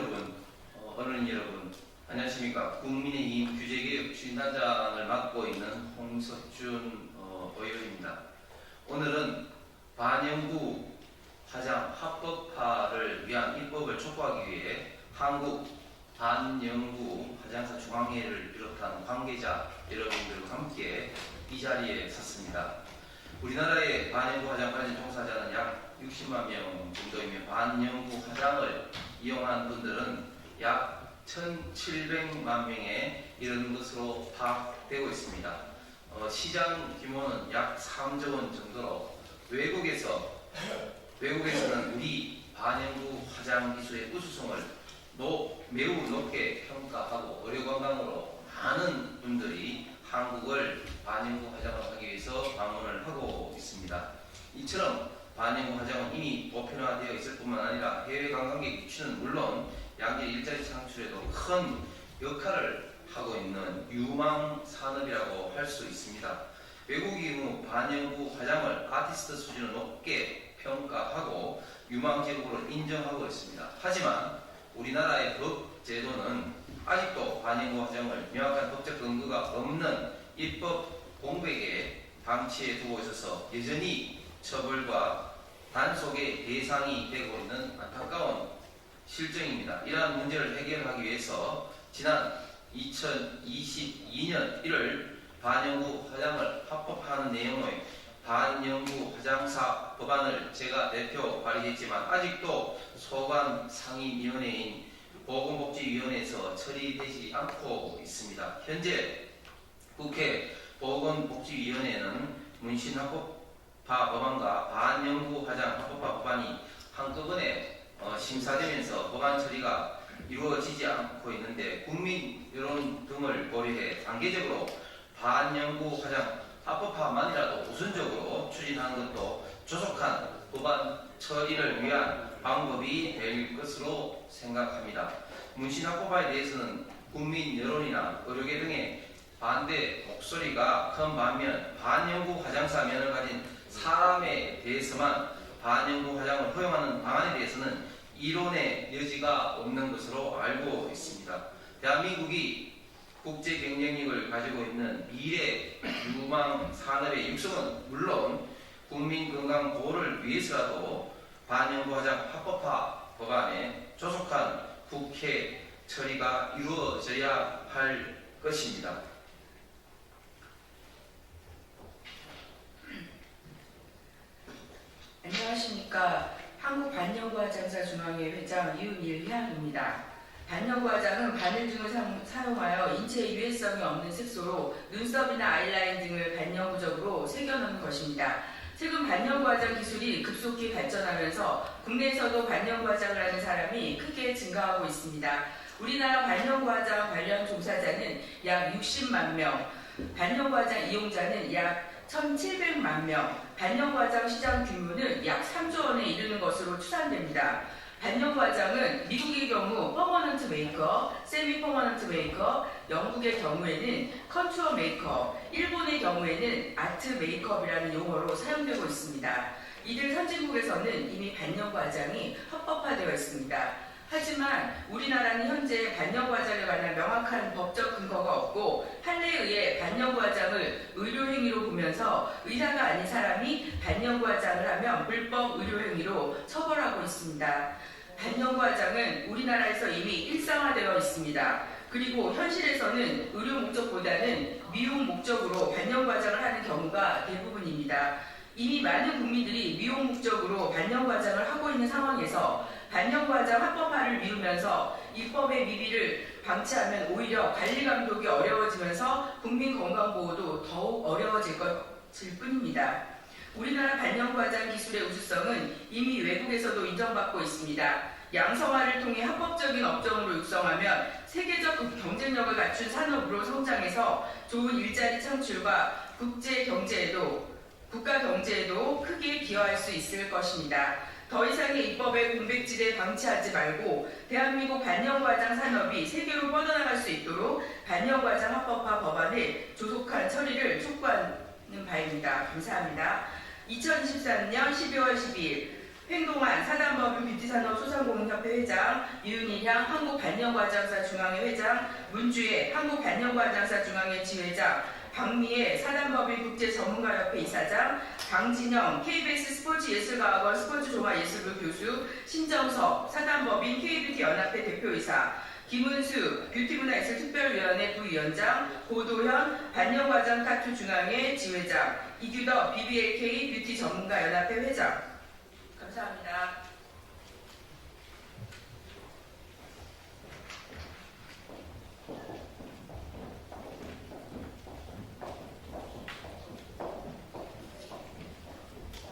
여러분, 언론인 여러분, 안녕하십니까. 국민의힘 규제개혁 추진단장을 맡고 있는 홍석준 의원입니다. 오늘은 반영구 화장 합법화를 위한 입법을 촉구하기 위해 한국 반영구 화장사 중앙회를 비롯한 관계자 여러분들과 함께 이 자리에 섰습니다. 우리나라의 반영구 화장 관련 종사자는 약 60만 명 정도이며 반영구 화장을 이용한 분들은 약 1,700만 명에 이르는 것으로 파악되고 있습니다. 시장 규모는 약 3조 원 정도로 외국에서는 우리 반영구 화장 기술의 우수성을 매우 높게 평가하고 의료관광으로 많은 분들이 한국을 반영구 화장을 하기 위해서 방문을 하고 있습니다. 이처럼 반영구 화장은 이미 보편화되어 있을 뿐만 아니라 해외 관광객 유치는 물론 양질 일자리 창출에도 큰 역할을 하고 있는 유망 산업이라고 할 수 있습니다. 외국의 경우 반영구 화장을 아티스트 수준을 높게 평가하고 유망직으로 인정하고 있습니다. 하지만 우리나라의 법 제도는 아직도 반영구 화장을 명확한 법적 근거가 없는 입법 공백에 방치해 두고 있어서 여전히 처벌과 단속의 대상이 되고 있는 안타까운 실정입니다. 이러한 문제를 해결하기 위해서 지난 2022년 1월 반영구 화장을 합법화하는 내용의 반영구 화장사 법안을 제가 대표 발의했지만 아직도 소관 상임위원회인 보건복지위원회에서 처리되지 않고 있습니다. 현재 국회 보건복지위원회는 문신합법화 법안과 반영구 화장 합법화 법안이 한꺼번에 심사되면서 법안 처리가 이루어지지 않고 있는데 국민 여론 등을 고려해 단계적으로 반영구 화장 합법화만이라도 우선적으로 추진하는 것도 조속한 법안 처리를 위한 방법이 될 것으로 생각합니다. 문신 합법화에 대해서는 국민 여론이나 의료계 등의 반대 목소리가 큰 반면 반영구 화장사 면을 가진 사람에 대해서만 반영구 화장을 허용하는 방안에 대해서는 이론의 여지가 없는 것으로 알고 있습니다. 대한민국이 국제 경쟁력을 가지고 있는 미래 유망 산업의 육성은 물론 국민 건강 보호를 위해서라도 반영구 화장 합법화 법안의 조속한 국회 처리가 이루어져야 할 것입니다. 안녕하십니까. 한국반영구 화장사 중앙회 회장 이은일 회장입니다. 반영구 화장은 바늘등을 사용하여 인체에 유해성이 없는 색소로 눈썹이나 아이라인 등을 반영구적으로 새겨넣는 것입니다. 최근 반영구 화장 기술이 급속히 발전하면서 국내에서도 반영구 화장을 하는 사람이 크게 증가하고 있습니다. 우리나라 반영구 화장 관련 종사자는 약 60만 명, 반영구 화장 이용자는 약 1,700만 명, 반영구 화장 시장 규모는 약 3조 원에 이르는 것으로 추산됩니다. 반영구 화장은 미국의 경우 퍼머넌트 메이크업, 세미 퍼머넌트 메이크업, 영국의 경우에는 컨투어 메이크업, 일본의 경우에는 아트 메이크업이라는 용어로 사용되고 있습니다. 이들 선진국에서는 이미 반영구 화장이 합법화되어 있습니다. 하지만 우리나라는 현재 반영구 화장에 관한 명확한 법적 근거가 없고 판례에 의해 반영구 화장을 의료행위로 보면서 의사가 아닌 사람이 반영구 화장을 하면 불법 의료행위로 처벌하고 있습니다. 반영구 화장은 우리나라에서 이미 일상화되어 있습니다. 그리고 현실에서는 의료 목적보다는 미용 목적으로 반영구 화장을 하는 경우가 대부분입니다. 이미 많은 국민들이 미용 목적으로 반영구 화장을 하고 있는 상황에서 반영구 화장 합법화를 미루면서 입법의 미비를 방치하면 오히려 관리 감독이 어려워지면서 국민 건강 보호도 더욱 어려워질 것일 뿐입니다. 우리나라 반영구 화장 기술의 우수성은 이미 외국에서도 인정받고 있습니다. 양성화를 통해 합법적인 업종으로 육성하면 세계적 경쟁력을 갖춘 산업으로 성장해서 좋은 일자리 창출과 국가 경제에도 크게 기여할 수 있을 것입니다. 더 이상의 입법의 공백지대 방치하지 말고 대한민국 반영구 화장 산업이 세계로 뻗어나갈 수 있도록 반영구 화장 합법화 법안의 조속한 처리를 촉구하는 바입니다. 감사합니다. 2023년 12월 12일 횡동환 사단법인 뷰티산업소상공인협회 회장, 이윤일향 한국반려과장사 중앙회 회장, 문주혜 한국반려과장사 중앙회 지회장, 박미애 사단법인 국제전문가협회 이사장, 강진영 KBS 스포츠예술과학원 스포츠종합예술부 교수, 신정석 사단법인 K뷰티연합회 대표이사, 김은수 뷰티문화예술특별위원회 부위원장, 고도현 반려과장 타투 중앙회 지회장, 이규덕 BBLK 뷰티 전문가연합회 회장. 감사합니다.